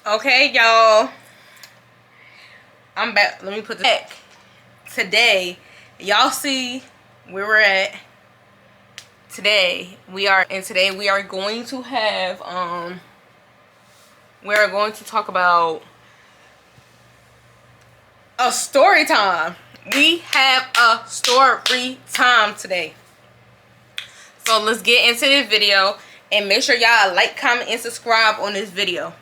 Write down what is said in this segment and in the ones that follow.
Okay, y'all. I'm back. Let me put this back. Today, y'all see where we're at. Today we are going to have we are going to talk about a story time. We have a story time today. So let's get into this video and make sure y'all like, comment, and subscribe on this video.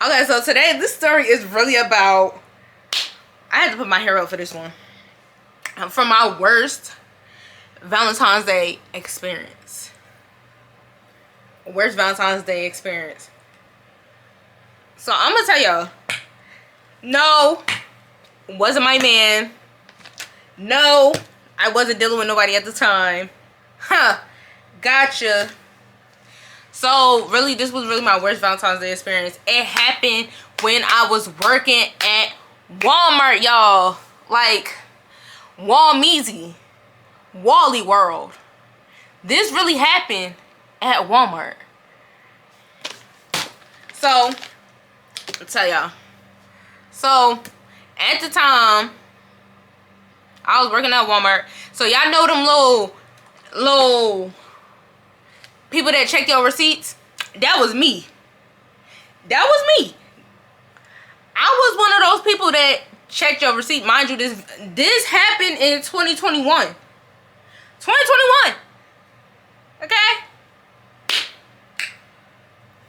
Okay, so today this story is really about, I had to put my hair up for this one. From my worst Valentine's Day experience. Worst Valentine's Day experience. So I'm gonna tell y'all, no, wasn't my man. No, I wasn't dealing with nobody at the time. Huh, gotcha. So really, this was really my worst Valentine's Day experience. It happened when I was working at Walmart, y'all. Like, Walmeezy, Wally World. This really happened at Walmart. So, I'll tell y'all. So, at the time, I was working at Walmart. So, y'all know them little people that check your receipts? That was me. That was me. I was one of those people that checked your receipt. Mind you, this happened in 2021. 2021. Okay?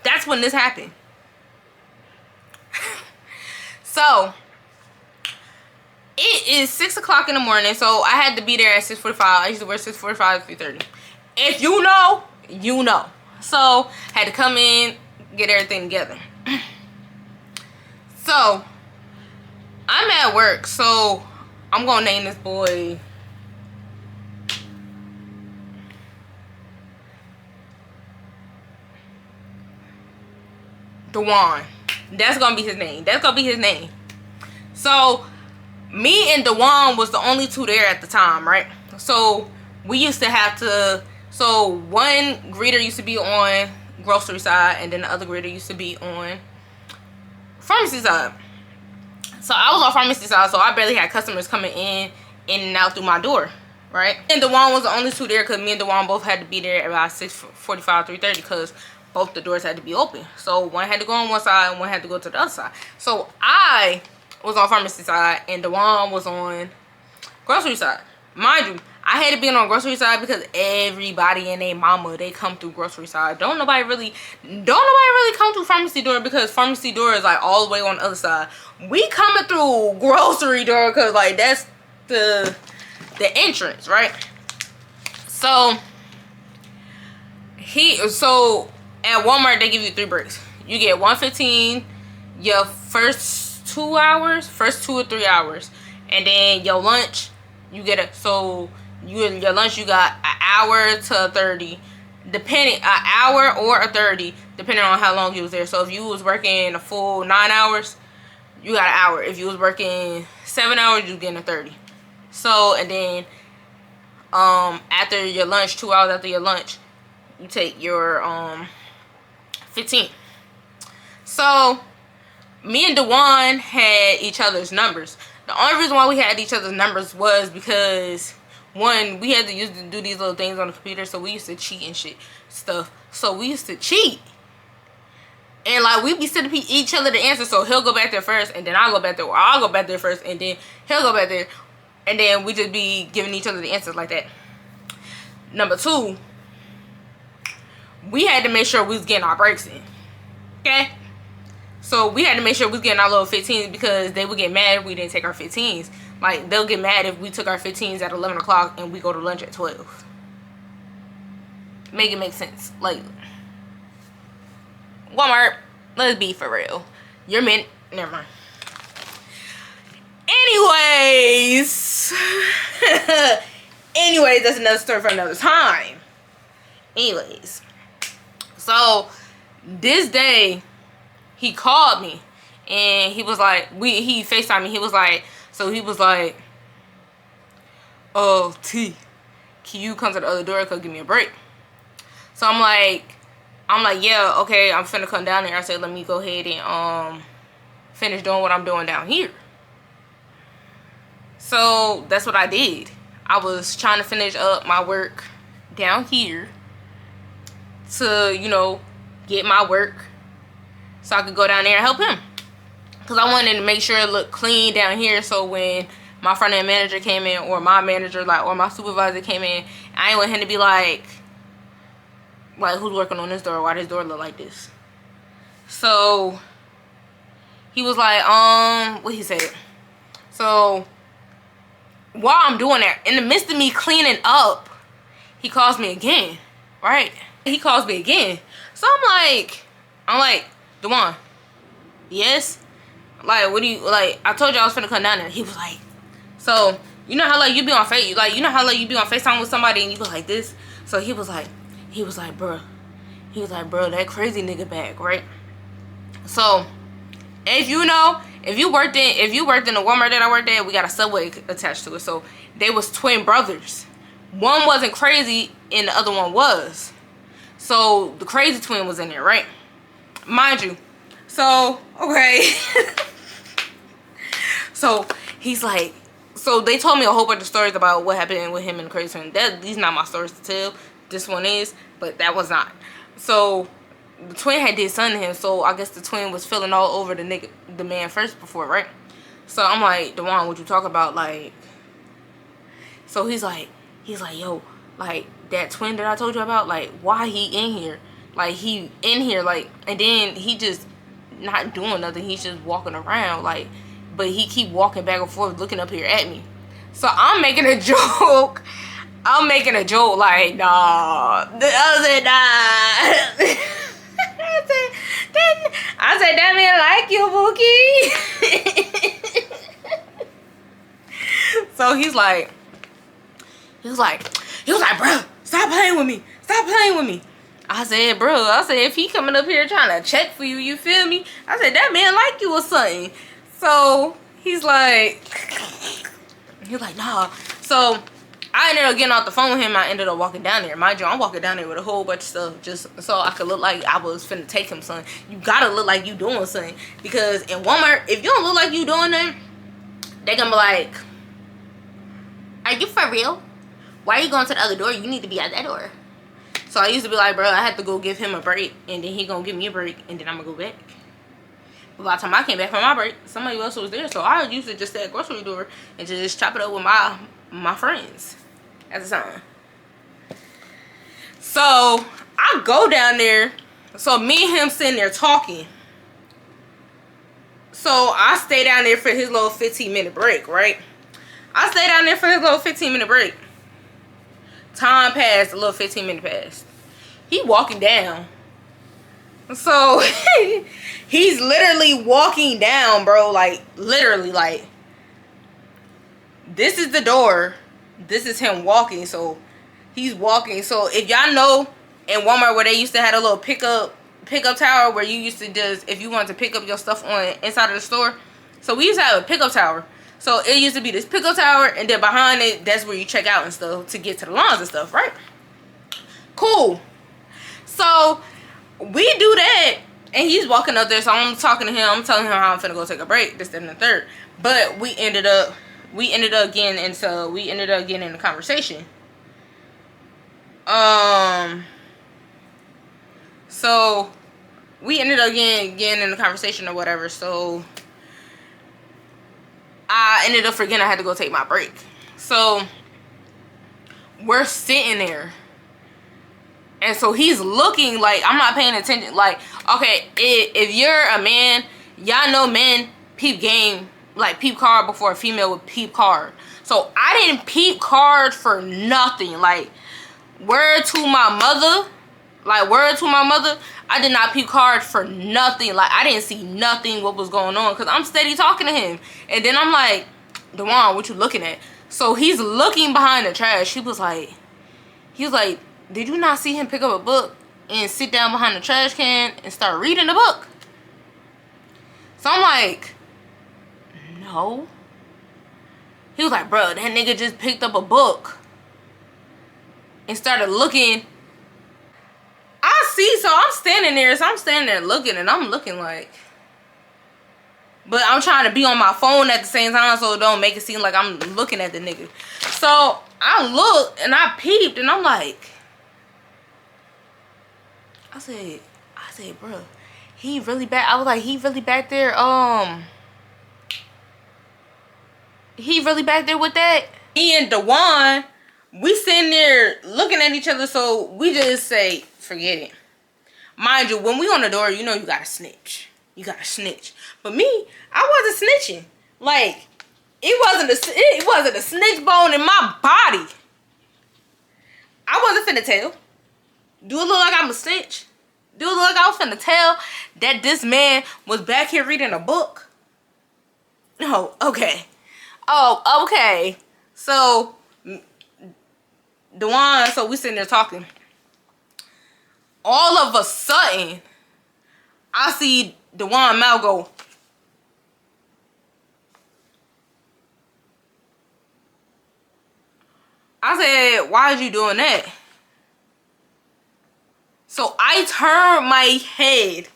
That's when this happened. So, it is 6 o'clock in the morning. So, I had to be there at 6:45. I used to work 6:45 to 3:30. If you know, you know. So, had to come in, get everything together. So, I'm at work. So, I'm going to name this boy Dewan. That's going to be his name. That's going to be his name. So, me and Dewan was the only two there at the time, right? So, we used to have to... So, one greeter used to be on grocery side, and then the other greeter used to be on pharmacy side. So, I was on pharmacy side, so I barely had customers coming in and out through my door, right? And Dewan was the only two there because me and Dewan both had to be there about 6:45, 3:30 because both the doors had to be open. So, one had to go on one side and one had to go to the other side. So, I was on pharmacy side and Dewan was on grocery side. Mind you, I had to be on grocery side because everybody and their mama, they come through grocery side. Don't nobody really come through pharmacy door because pharmacy door is like all the way on the other side. We coming through grocery door because like that's the entrance, right? So at Walmart they give you 3 breaks. You get 1:15 your first 2 hours, first 2 or 3 hours, and then your lunch you get your lunch you got an hour to 30, depending an hour or a 30 depending on how long you was there. So if you was working a full 9 hours, you got an hour. If you was working 7 hours, you getting a 30. So and then after your lunch, 2 hours after your lunch, you take your 15. So me and Dewan had each other's numbers. The only reason why we had each other's numbers was because, one, we had to do these little things on the computer, so we used to cheat and stuff. So we used to cheat. And like we'd be sending each other the answer. So he'll go back there first, and then I'll go back there, or I'll go back there first, and then he'll go back there. And then we just be giving each other the answers like that. Number 2, we had to make sure we was getting our breaks in. Okay? So we had to make sure we was getting our little 15s because they would get mad if we didn't take our 15s. Like, they'll get mad if we took our 15s at 11 o'clock and we go to lunch at 12. Make it make sense. Like, Walmart, let's be for real. You're meant... Never mind. Anyways. Anyways, that's another story for another time. Anyways. So, this day, he called me. And he was like, he FaceTimed me. He was like, T. Can you come to the other door? Cause give me a break. So I'm like, yeah, okay, I'm finna come down there. I said, let me go ahead and finish doing what I'm doing down here. So that's what I did. I was trying to finish up my work down here to, you know, get my work so I could go down there and help him. Because I wanted to make sure it looked clean down here, so when my front end manager came in, or my manager, like, or my supervisor came in, I didn't want him to be like, who's working on this door? Why this door look like this? So he was like, what he said. So while I'm doing that, in the midst of me cleaning up, he calls me again, right? He calls me again. So I'm like, Dewan, yes? Like, what do you, like, I told you I was finna come down there. He was like, so, you know how, like, you be on Face, like, you know how, like, you be on FaceTime with somebody and you go like this? So he was like, bro, that crazy nigga back, right? So, if you know, if you worked in the Walmart that I worked at, we got a Subway attached to it. So, they was twin brothers. One wasn't crazy and the other one was. So, the crazy twin was in there, right? Mind you. So, okay. So, he's like, so they told me a whole bunch of stories about what happened with him and the crazy twin. These not my stories to tell. This one is, but that was not. So, the twin had did something to him, so I guess the twin was feeling all over the man first before, right? So, I'm like, Dewan, what you talk about? Like, so he's like, yo, like, that twin that I told you about, like, why he in here? Like, he in here, like, and then he just not doing nothing. He's just walking around, like, but he keep walking back and forth looking up here at me. So I'm making a joke. Like, nah. I said, nah. I said, that man like you, Bookie. So he was like, bro, stop playing with me. I said, bro, if he coming up here trying to check for you, you feel me? I said, that man like you or something. So he's like, nah. So I ended up getting off the phone with him. I ended up walking down there. Mind you, I'm walking down there with a whole bunch of stuff just so I could look like I was finna take him something. You gotta look like you doing something. Because in Walmart, if you don't look like you doing nothing, they gonna be like, are you for real? Why are you going to the other door? You need to be at that door. So I used to be like, bro, I had to go give him a break, and then he gonna give me a break, and then I'm gonna go back. But by the time I came back from my break, somebody else was there. So I used to just stay at the grocery door and just chop it up with my friends at the time. So I go down there. So me and him sitting there talking. So I stay down there for his little 15-minute break, right? I stay down there for his little 15-minute break. Time passed, a little 15-minute passed. He walking down. So he's literally walking down, bro. Like, literally, like, this is the door. This is him walking. So he's walking. So if y'all know in Walmart where they used to have a little pickup tower where you used to just, if you wanted to pick up your stuff on inside of the store. So we used to have a pickup tower. So it used to be this pickup tower, and then behind it, that's where you check out and stuff to get to the lawns and stuff, right? Cool. So we do that, and he's walking up there. So I'm talking to him. I'm telling him how I'm finna go take a break, this, that, and the third. But we ended up getting in the conversation. So we ended up getting in the conversation or whatever. So I ended up forgetting I had to go take my break. So we're sitting there, and so he's looking like I'm not paying attention. Like, okay, if you're a man, y'all know men peep game, like peep card before a female would peep card. So I didn't peep card for nothing. Like, word to my mother, I did not peep card for nothing. Like, I didn't see nothing what was going on, because I'm steady talking to him. And then I'm like, Dewan, what you looking at? So he's looking behind the trash. He was like, did you not see him pick up a book and sit down behind the trash can and start reading the book? So I'm like, no. He was like, bro, that nigga just picked up a book and started looking. I see, so I'm standing there looking, and I'm looking like, but I'm trying to be on my phone at the same time so it don't make it seem like I'm looking at the nigga. So I looked and I peeped and I'm like, I said, bro, he really back. I was like, he really back there. He really back there with that. Me and Dewan, we sitting there looking at each other, so we just say, forget it. Mind you, when we on the door, you know you gotta snitch. You gotta snitch. But me, I wasn't snitching. Like, it wasn't a snitch bone in my body. I wasn't finna tell. Do it look like I'm a snitch? Do it look like I was finna tell that this man was back here reading a book? No, okay. Oh, okay. So, Dewan, so we sitting there talking. All of a sudden, I see Dewan mouth go. I said, why is you doing that? So I turned my head.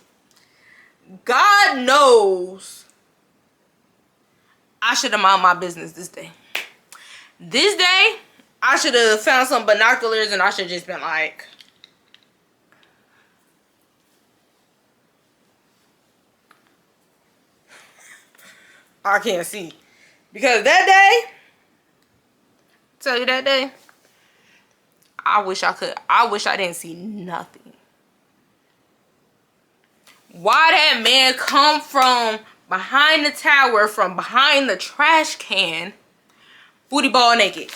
God knows I should have minded my business this day. This day, I should have found some binoculars and I should have just been like, I can't see. Because that day, tell you that day, I wish I could. I wish I didn't see nothing. Why that man come from behind the tower, from behind the trash can, booty ball naked.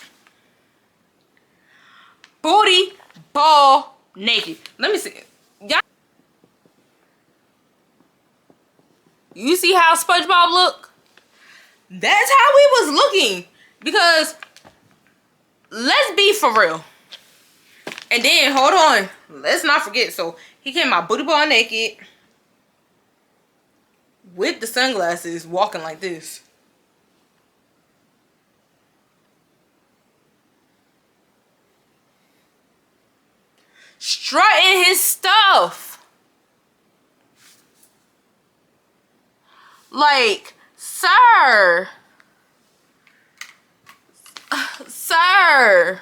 Booty ball naked. Let me see. Y'all, you see how SpongeBob look? That's how we was looking. Because let's be for real. And then hold on. Let's not forget. So he came out booty ball naked with the sunglasses, walking like this. Strutting his stuff. Like, sir. Sir.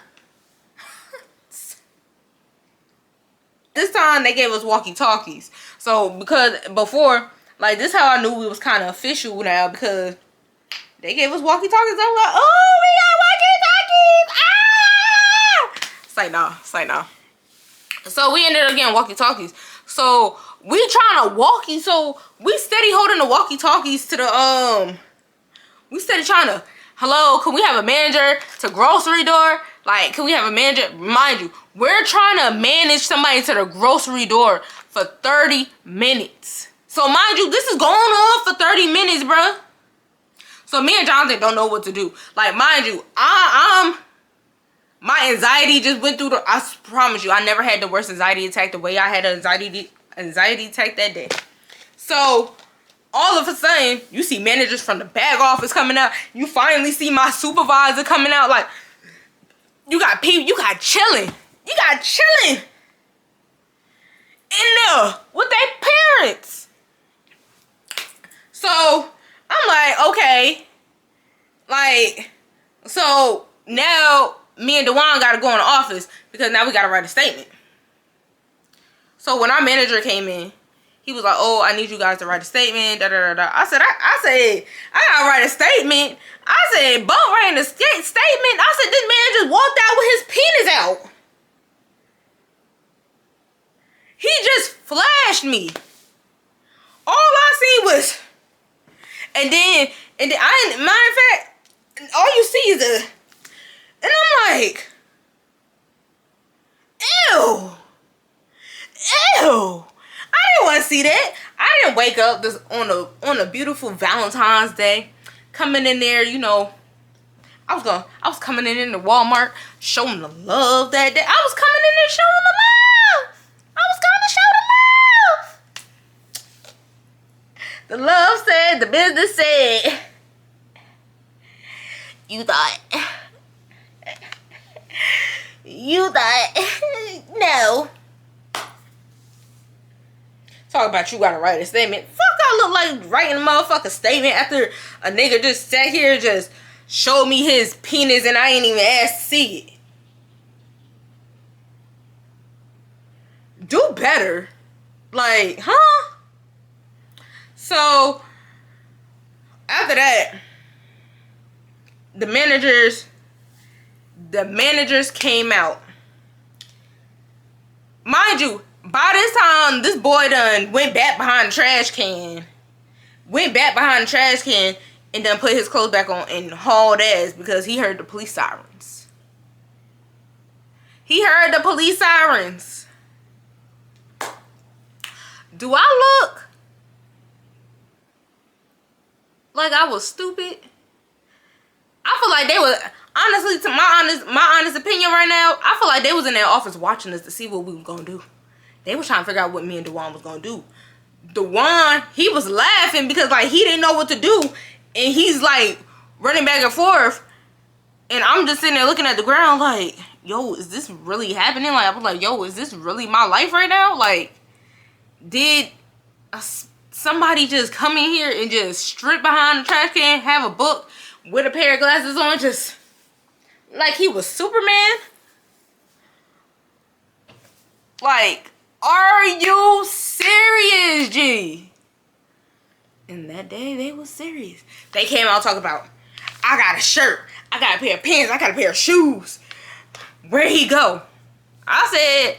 This time they gave us walkie-talkies. So, because before, like, this is how I knew we was kind of official now, because they gave us walkie-talkies. I'm like, oh, we got walkie-talkies. Ah! It's like, nah. It's like, nah. So we ended up getting walkie-talkies. So we trying to walkie. So we steady holding the walkie-talkies to the we steady trying to, hello, can we have a manager to grocery door? Like, can we have a manager? Mind you, we're trying to manage somebody to the grocery door for 30 minutes. So mind you, this is going on for 30 minutes, bruh. So me and Jonathan don't know what to do. Like, mind you, my anxiety just went through the, I promise you, I never had the worst anxiety attack the way I had an anxiety attack that day. So, all of a sudden, you see managers from the back office coming out. You finally see my supervisor coming out. Like, you got people, you got chilling. You got chilling in there with their parents. So, I'm like, okay. Like, so, now me and Dewan gotta go in the office because now we gotta write a statement. So when our manager came in, he was like, oh, I need you guys to write a statement. Da, da, da, da. I said, I gotta write a statement. I said, Bo writing a statement. I said, this man just walked out with his penis out. He just flashed me. All I seen was, and then I didn't, matter of fact, all you see is a, and I'm like, ew. Ew. I didn't want to see that. I didn't wake up this on a beautiful Valentine's Day, coming in there, you know. I was coming in the Walmart, showing the love that day. I was coming in there showing the love. I was coming to show the love. The love said, the business said, You thought. You thought. No. Talk about you gotta write a statement. Fuck, I look like writing a motherfucking statement after a nigga just sat here and just showed me his penis and I ain't even asked to see it. Do better. Like, huh? So, after that, the managers came out. Mind you, by this time, this boy done went back behind the trash can. And done put his clothes back on and hauled ass because he heard the police sirens. Do I look like I was stupid? I feel like they were, honestly, to my honest opinion right now, I feel like they was in their office watching us to see what we was gonna do. They was trying to figure out what me and Dewan was gonna do. Dewan, he was laughing because like he didn't know what to do, and he's like running back and forth, and I'm just sitting there looking at the ground like, yo, is this really happening? Like, I was like, yo, is this really my life right now? Like, did somebody just come in here and just strip behind the trash can, have a book with a pair of glasses on, just like he was Superman? Like, are you serious, G? And that day, they was serious. They came out talking about, I got a shirt, I got a pair of pants, I got a pair of shoes. Where'd he go? I said,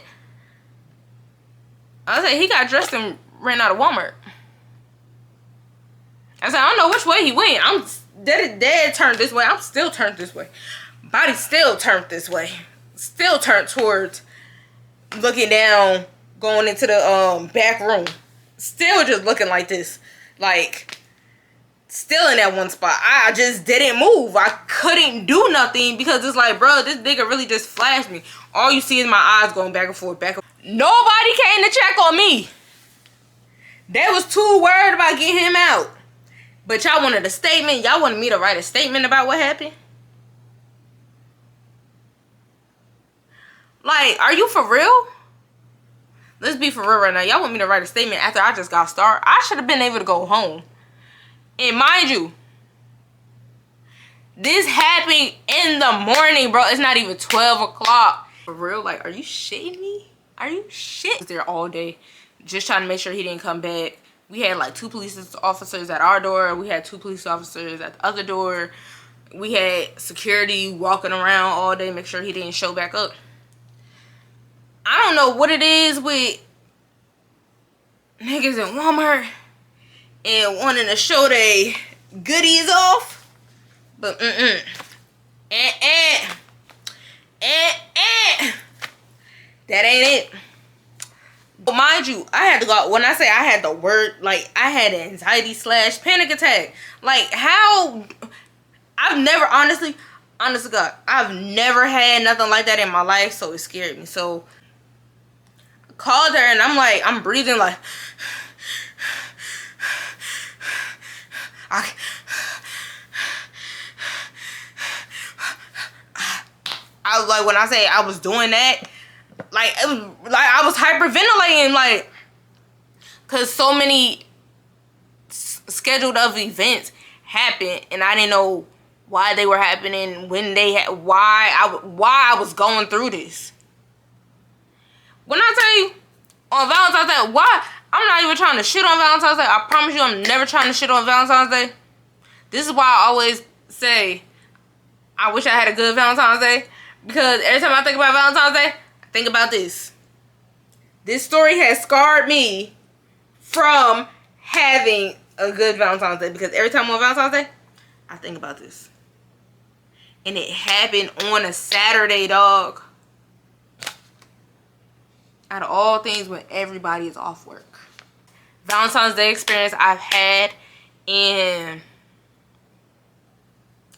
he got dressed and ran out of Walmart. I said, I don't know which way he went. I'm dead turned this way. I'm still turned this way. Body still turned this way. Still turned towards looking down, going into the back room. Still just looking like this. Like, still in that one spot. I just didn't move. I couldn't do nothing because it's like, bro, this nigga really just flashed me. All you see is my eyes going back and forth, back and forth. Nobody came to check on me. They was too worried about getting him out. But y'all wanted a statement. Y'all wanted me to write a statement about what happened. Like, are you for real? Let's be for real right now. Y'all want me to write a statement after I just got started? I should have been able to go home. And mind you, this happened in the morning, bro. It's not even 12 o'clock. For real? Like, are you shitting me? Are you shit? I was there all day just trying to make sure he didn't come back. We had like 2 police officers at our door. We had 2 police officers at the other door. We had security walking around all day, make sure he didn't show back up. I don't know what it is with niggas in Walmart and wanting to show they goodies off. But that ain't it. But mind you, I had to go, when I say I had the word, like, I had an anxiety/panic attack. Like, how, I've never, honest to God, I've never had nothing like that in my life, so it scared me. So, I called her, and I'm like, I'm breathing like, I was like, when I say I was doing that, like, it was like I was hyperventilating, like, cause so many scheduled of events happened, and I didn't know why they were happening, when they had, why I was going through this. When I tell you on Valentine's Day, why I'm not even trying to shit on Valentine's Day. I promise you, I'm never trying to shit on Valentine's Day. This is why I always say I wish I had a good Valentine's Day, because every time I think about Valentine's Day, think about this. This story has scarred me from having a good Valentine's Day, because every time on Valentine's Day, I think about this. And it happened on a Saturday, dog. Out of all things, when everybody is off work. Valentine's Day experience I've had, and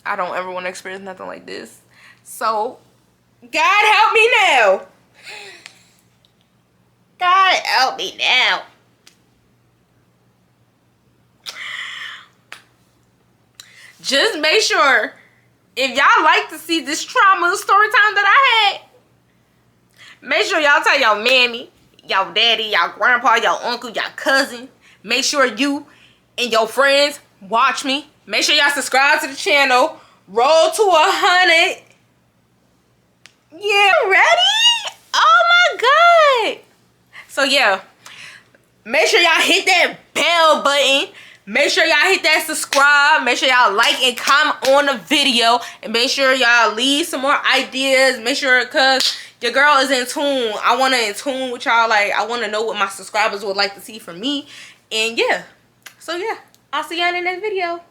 I don't ever want to experience nothing like this. So, God help me now. God help me now. Just make sure if y'all like to see this trauma story time that I had, make sure y'all tell y'all mammy, y'all daddy, y'all grandpa, y'all uncle, y'all cousin. Make sure you and your friends watch me. Make sure y'all subscribe to the channel. Roll to 100. Yeah, ready? Oh my god. So yeah, make sure y'all hit that bell button. Make sure y'all hit that subscribe. Make sure y'all like and comment on the video. And make sure y'all leave some more ideas. Make sure, because your girl is in tune. I want to in tune with y'all. Like, I want to know what my subscribers would like to see from me. And yeah. So yeah, I'll see y'all in the next video.